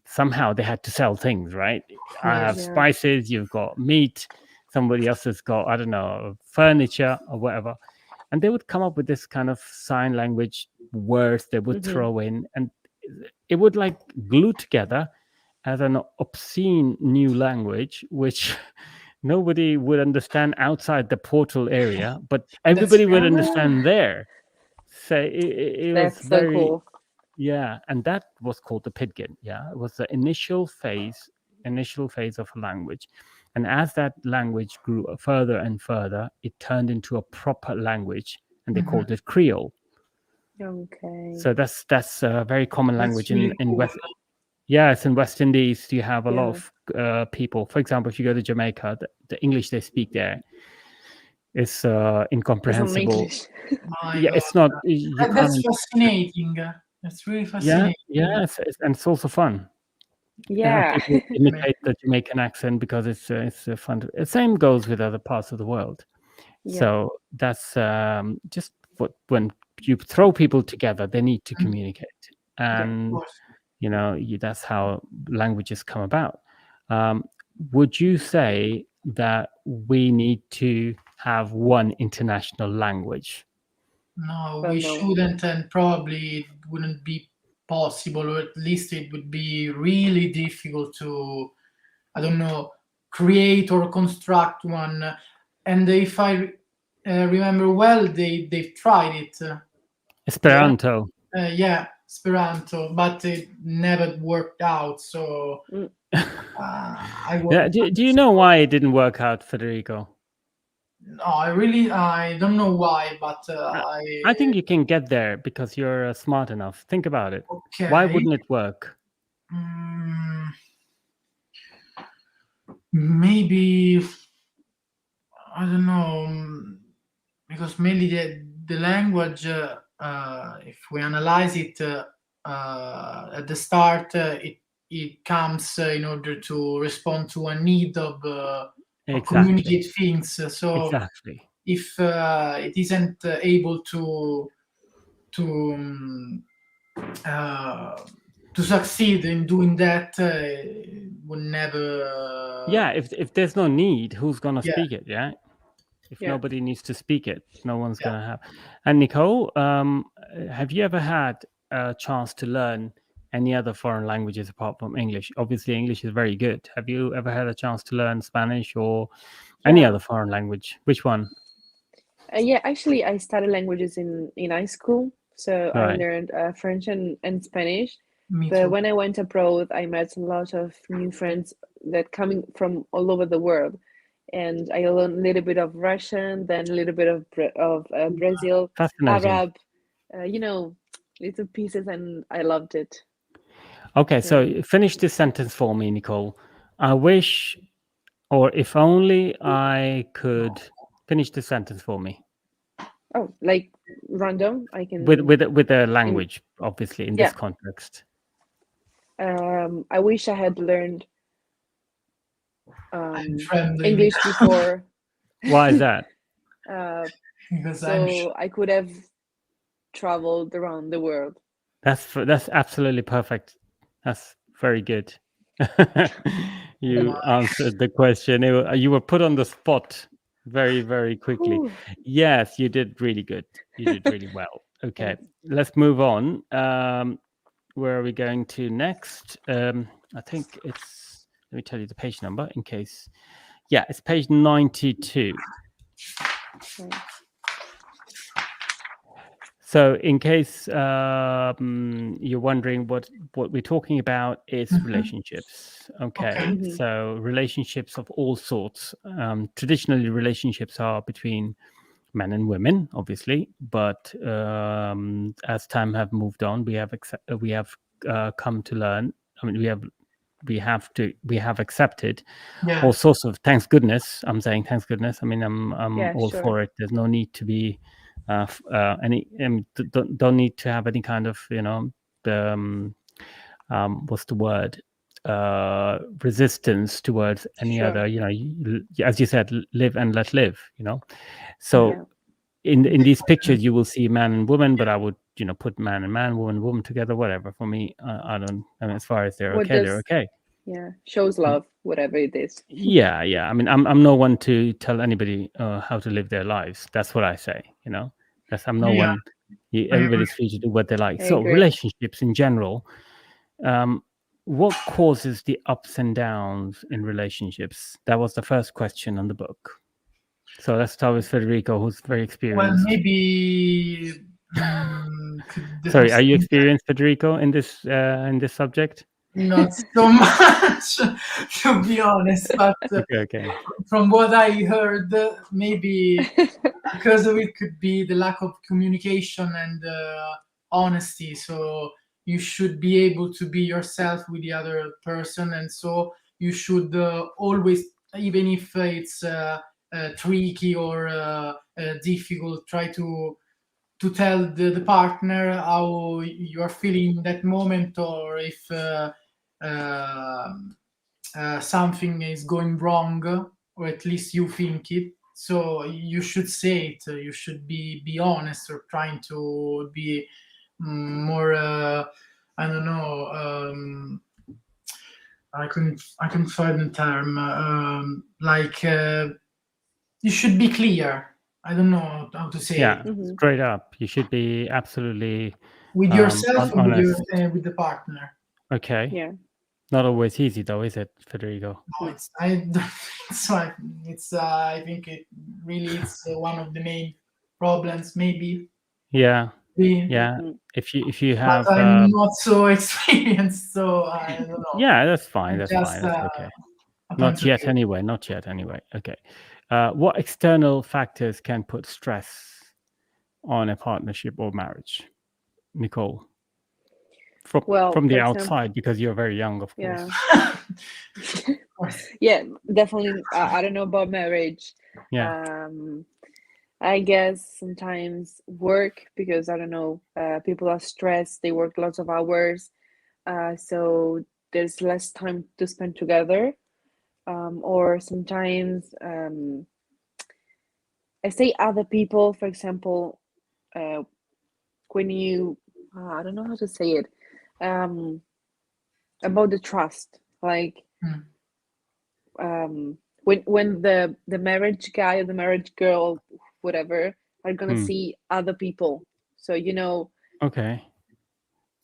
[SPEAKER 1] somehow they had to sell things, right? I have
[SPEAKER 3] Yeah.
[SPEAKER 1] spices, you've got meat, somebody else has got, I don't know, furniture or whatever. And they would come up with this kind of sign language words they would throw in, and it would like glue together as an obscene new language, which nobody would understand outside the portal area, but everybody would understand there. So it was
[SPEAKER 3] That's so
[SPEAKER 1] very,
[SPEAKER 3] cool.
[SPEAKER 1] yeah, and that was called the Pidgin. Yeah, it was the initial phase of a language, and as that language grew further and further, it turned into a proper language, and they called it Creole.
[SPEAKER 3] Okay.
[SPEAKER 1] So that's a very common language
[SPEAKER 2] really
[SPEAKER 1] in
[SPEAKER 2] cool.
[SPEAKER 1] West. Yeah, it's in West Indies. You have a
[SPEAKER 3] Yeah.
[SPEAKER 1] lot of people. For example, if you go to Jamaica, the English they speak there is
[SPEAKER 3] It's not
[SPEAKER 1] incomprehensible.
[SPEAKER 3] English.
[SPEAKER 2] My
[SPEAKER 1] Yeah,
[SPEAKER 2] God.
[SPEAKER 1] it's not. You
[SPEAKER 2] That's
[SPEAKER 1] can't.
[SPEAKER 2] fascinating. That's really
[SPEAKER 1] Yeah,
[SPEAKER 2] fascinating.
[SPEAKER 1] yeah, and it's also fun.
[SPEAKER 3] Yeah.
[SPEAKER 1] People imitate the Jamaican accent because it's fun. Same goes with other parts of the world.
[SPEAKER 3] Yeah.
[SPEAKER 1] So that's just when you throw people together, they need to
[SPEAKER 2] Mhm.
[SPEAKER 1] communicate,
[SPEAKER 2] Of
[SPEAKER 1] and
[SPEAKER 2] course.
[SPEAKER 1] that's how languages come about. Would you say that we need to have one international language?
[SPEAKER 2] No,
[SPEAKER 3] Well,
[SPEAKER 2] we
[SPEAKER 3] no.
[SPEAKER 2] shouldn't, and probably it wouldn't be possible, or at least it would be really difficult to, I don't know, create or construct one. And if I remember well, they've tried it.
[SPEAKER 1] Esperanto.
[SPEAKER 2] Yeah, Esperanto, but it never worked out. So I
[SPEAKER 1] Yeah.
[SPEAKER 2] was.
[SPEAKER 1] Do you know why it didn't work out, Federico?
[SPEAKER 2] No, I don't know why, but
[SPEAKER 1] I think you can get there because you're smart enough. Think about it.
[SPEAKER 2] Okay.
[SPEAKER 1] Why wouldn't it work?
[SPEAKER 2] Maybe I don't know, because mainly the language, if we analyze it at the start, it comes in order to respond to a need of
[SPEAKER 1] Exactly.
[SPEAKER 2] communicate things. So
[SPEAKER 1] Exactly.
[SPEAKER 2] if it isn't able to um, to succeed in doing that, would never.
[SPEAKER 1] Yeah, if there's no need, who's gonna
[SPEAKER 2] Yeah.
[SPEAKER 1] speak it? Yeah, if
[SPEAKER 3] Yeah.
[SPEAKER 1] nobody needs to speak it, no one's
[SPEAKER 2] Yeah.
[SPEAKER 1] gonna have. And Nicole, have you ever had a chance to learn any other foreign languages apart from English? Obviously, English is very good. Have you ever had a chance to learn Spanish or any
[SPEAKER 3] Yeah.
[SPEAKER 1] other foreign language? Which one?
[SPEAKER 3] Yeah, actually, I studied languages in high school, so I
[SPEAKER 1] Right.
[SPEAKER 3] learned French and Spanish.
[SPEAKER 2] Me
[SPEAKER 3] But
[SPEAKER 2] too.
[SPEAKER 3] when I went abroad, I met a lot of new friends that coming from all over the world, and I learned a little bit of Russian, then a little bit of Brazil,
[SPEAKER 1] Fascinating.
[SPEAKER 3] Arab, little pieces, and I loved it.
[SPEAKER 1] Okay, so finish this sentence for me, Nicole. I wish, or if only I could finish the sentence for me
[SPEAKER 3] Oh, like random, I can.
[SPEAKER 1] with the language, obviously in this
[SPEAKER 3] Yeah.
[SPEAKER 1] context.
[SPEAKER 3] I wish I had learned
[SPEAKER 2] Friendly.
[SPEAKER 3] English before.
[SPEAKER 1] Why is that?
[SPEAKER 2] Because I'm sure.
[SPEAKER 3] So I could have traveled around the world.
[SPEAKER 1] That's absolutely perfect. That's very good. You answered the question. You were put on the spot very, very quickly.
[SPEAKER 3] Ooh.
[SPEAKER 1] Yes, you did really good. You did really well. Okay,
[SPEAKER 3] Thanks.
[SPEAKER 1] let's move on. Where are we going to next? I think it's, let me tell you the page number in case. Yeah, it's page 92.
[SPEAKER 3] Okay.
[SPEAKER 1] So in case you're wondering what we're talking about, is relationships. Okay.
[SPEAKER 3] Mhm.
[SPEAKER 1] So relationships of all sorts. Traditionally, relationships are between men and women, obviously, but as time have moved on, we have come to learn. I mean, we have accepted
[SPEAKER 2] Yeah.
[SPEAKER 1] all sorts of. Thanks goodness. I'm saying thanks goodness. I mean, I'm
[SPEAKER 3] Yeah,
[SPEAKER 1] all
[SPEAKER 3] sure.
[SPEAKER 1] for it. There's no need to be any. Don't need to have any kind of what's the word? Resistance towards any
[SPEAKER 3] Sure.
[SPEAKER 1] other. As you said, live and let live. So.
[SPEAKER 3] Yeah.
[SPEAKER 1] In these pictures, you will see man and woman, but I would, put man and man, woman and woman together, whatever. For me, I don't. I mean, as far as they're
[SPEAKER 3] What
[SPEAKER 1] okay, they're
[SPEAKER 3] does
[SPEAKER 1] okay.
[SPEAKER 3] yeah shows love, whatever it is.
[SPEAKER 1] Yeah. I mean, I'm no one to tell anybody how to live their lives. That's what I say. I'm no
[SPEAKER 2] Yeah.
[SPEAKER 1] one. Everybody's free to do what they like.
[SPEAKER 3] I
[SPEAKER 1] So
[SPEAKER 3] agree.
[SPEAKER 1] relationships in general. What causes the ups and downs in relationships? That was the first question on the book. So let's start with Federico, who's very
[SPEAKER 2] Well,
[SPEAKER 1] experienced.
[SPEAKER 2] maybe.
[SPEAKER 1] Sorry, are you experienced, Federico, in this subject?
[SPEAKER 2] Not so much, to be honest, but
[SPEAKER 1] Okay.
[SPEAKER 2] from what I heard, maybe because of it could be the lack of communication and honesty. So you should be able to be yourself with the other person, and so you should always, even if it's tricky or difficult, try to tell the partner how you are feeling in that moment, or if something is going wrong, or at least you think it. So you should say it. You should be honest, or trying to be more. I don't know. I couldn't find the term. Like you should be clear. I don't know how to say
[SPEAKER 1] Yeah,
[SPEAKER 2] it.
[SPEAKER 3] Mhm.
[SPEAKER 1] straight up. You should be absolutely
[SPEAKER 2] With yourself and
[SPEAKER 1] honest.
[SPEAKER 2] with the partner.
[SPEAKER 1] Okay.
[SPEAKER 3] Yeah.
[SPEAKER 1] Not always easy, though, is it, Federico?
[SPEAKER 2] No,
[SPEAKER 3] No.
[SPEAKER 2] it's I think it really it's one of the main problems, maybe.
[SPEAKER 1] Yeah.
[SPEAKER 2] Yeah.
[SPEAKER 3] Mhm.
[SPEAKER 1] If you
[SPEAKER 2] But
[SPEAKER 1] have,
[SPEAKER 2] I'm not so experienced, so I don't know.
[SPEAKER 1] yeah, that's fine.
[SPEAKER 2] It's
[SPEAKER 1] That's fine.
[SPEAKER 2] just
[SPEAKER 1] That's okay.
[SPEAKER 2] a point
[SPEAKER 1] Not
[SPEAKER 2] of
[SPEAKER 1] yet,
[SPEAKER 2] view.
[SPEAKER 1] anyway. Not yet, anyway. Okay. What external factors can put stress on a partnership or marriage, Nicole?
[SPEAKER 3] Well,
[SPEAKER 1] From the
[SPEAKER 3] for example,
[SPEAKER 1] outside, because you're very young, of course.
[SPEAKER 3] yeah.
[SPEAKER 2] Of course.
[SPEAKER 3] Yeah, definitely. I don't know about marriage.
[SPEAKER 1] Yeah.
[SPEAKER 3] I guess sometimes work, because I don't know, people are stressed, they work lots of hours, so there's less time to spend together. Or sometimes I say other people, for example, when you, I don't know how to say it, about the trust, like when the marriage guy or the marriage girl, whatever, are gonna see other people. So
[SPEAKER 1] Okay.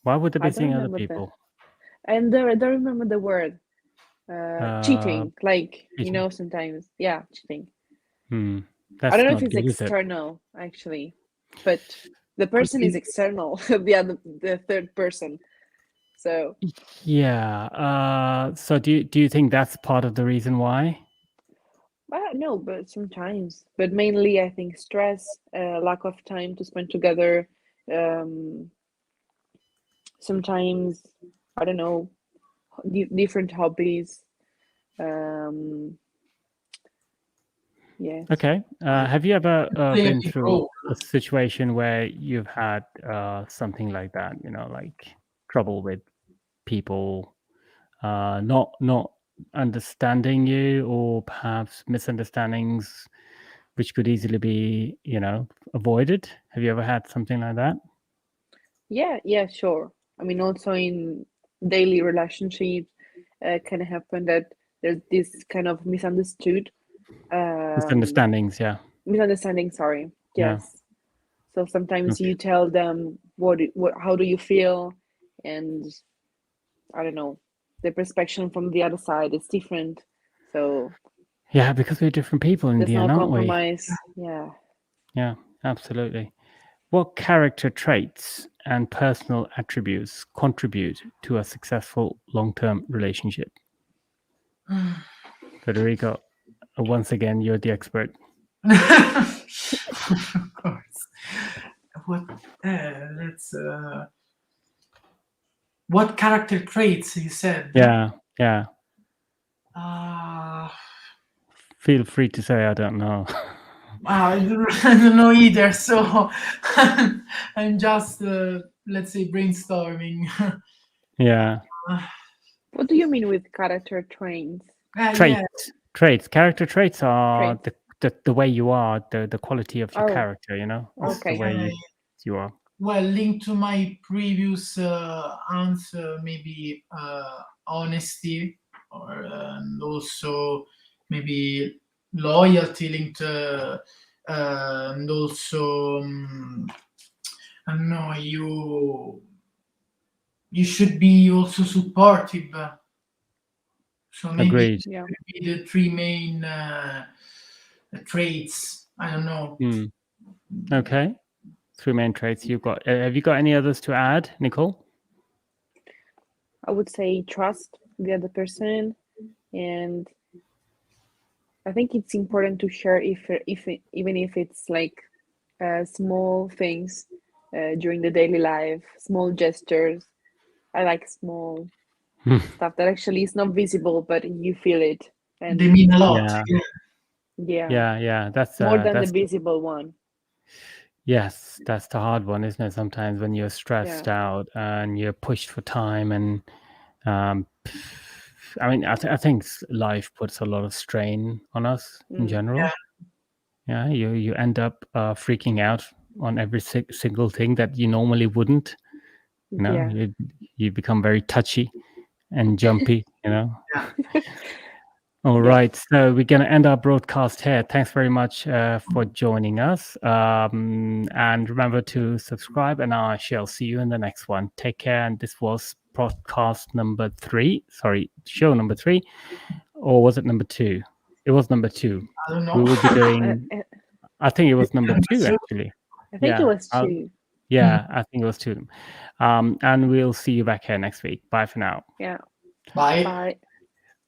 [SPEAKER 1] Why would they
[SPEAKER 3] I
[SPEAKER 1] be
[SPEAKER 3] don't
[SPEAKER 1] seeing other
[SPEAKER 3] remember
[SPEAKER 1] people?
[SPEAKER 3] and I don't remember the word. Cheating, like
[SPEAKER 1] cheating.
[SPEAKER 3] sometimes, yeah, cheating. I
[SPEAKER 1] That's
[SPEAKER 3] don't know if
[SPEAKER 1] not
[SPEAKER 3] it's
[SPEAKER 1] good, is it?
[SPEAKER 3] external actually, but the person is external, the third person. So
[SPEAKER 1] Yeah. So do you think that's part of the reason why?
[SPEAKER 3] I don't know, but sometimes, but mainly I think stress, lack of time to spend together. Sometimes I don't know, different hobbies. Yes.
[SPEAKER 1] Okay. Have you ever
[SPEAKER 2] Play a
[SPEAKER 1] been
[SPEAKER 2] big
[SPEAKER 1] through
[SPEAKER 2] role.
[SPEAKER 1] a situation where you've had something like that? Like trouble with people not understanding you, or perhaps misunderstandings, which could easily be avoided. Have you ever had something like that?
[SPEAKER 3] Yeah, sure. I mean, also in daily relationships, can happen that there's this kind of
[SPEAKER 1] Misunderstandings, yeah.
[SPEAKER 3] misunderstanding. Sorry.
[SPEAKER 1] Yeah.
[SPEAKER 3] Yes. So sometimes
[SPEAKER 1] Okay.
[SPEAKER 3] you tell them how do you feel, and I don't know, the perspective from the other side is different. So
[SPEAKER 1] Yeah, because we're different people in
[SPEAKER 3] there's
[SPEAKER 1] the
[SPEAKER 3] no
[SPEAKER 1] end, aren't we?
[SPEAKER 3] compromise. Yeah.
[SPEAKER 1] Yeah, absolutely. What character traits and personal attributes contribute to a successful long-term relationship? Federico, once again, you're the expert.
[SPEAKER 2] Of course. What character traits you said?
[SPEAKER 1] Yeah.
[SPEAKER 2] Uh,
[SPEAKER 1] Feel free to say I don't know.
[SPEAKER 2] I don't know either. So I'm just let's say brainstorming.
[SPEAKER 1] Yeah.
[SPEAKER 3] What do you mean with character traits?
[SPEAKER 2] Yeah.
[SPEAKER 1] Traits. Character traits are
[SPEAKER 3] Traits.
[SPEAKER 1] the way you are, the quality of your
[SPEAKER 3] Oh,
[SPEAKER 1] character. It's the
[SPEAKER 3] okay.
[SPEAKER 1] way you are.
[SPEAKER 2] Well, linked to my previous answer, maybe honesty, or and also maybe loyalty linked, and also I don't know, you should be also supportive. So maybe
[SPEAKER 1] Agreed.
[SPEAKER 3] Yeah.
[SPEAKER 2] be the three main traits. I don't know.
[SPEAKER 1] Okay. 3 main traits you've got. Have you got any others to add, Nicole?
[SPEAKER 3] I would say trust the other person, and I think it's important to share if even if it's like small things during the daily life, small gestures. I like small stuff that actually is not visible, but you feel it,
[SPEAKER 2] They
[SPEAKER 3] and
[SPEAKER 2] mean a lot.
[SPEAKER 3] yeah,
[SPEAKER 1] Yeah. That's
[SPEAKER 3] more than the
[SPEAKER 1] that's
[SPEAKER 3] visible one.
[SPEAKER 1] yes, that's the hard one, isn't it? Sometimes when you're
[SPEAKER 3] Yeah.
[SPEAKER 1] stressed out and you're pushed for time, and I mean, I think life puts a lot of strain on us in general. Yeah, you end up freaking out on every single thing that you normally wouldn't.
[SPEAKER 3] Yeah.
[SPEAKER 1] You become very touchy and jumpy. All
[SPEAKER 3] Yeah.
[SPEAKER 1] right, so we're going to end our broadcast here. Thanks very much for joining us. And remember to subscribe, and I shall see you in the next one. Take care. And this was podcast number 3. Sorry, show number 3. Or was it number 2? It was number 2.
[SPEAKER 2] I don't know.
[SPEAKER 1] We will be doing, I think it was number 2, actually.
[SPEAKER 3] I think it was 2.
[SPEAKER 1] Yeah, I think it was 2. And we'll see you back here next week. Bye for now.
[SPEAKER 3] Yeah.
[SPEAKER 2] Bye.
[SPEAKER 3] Bye.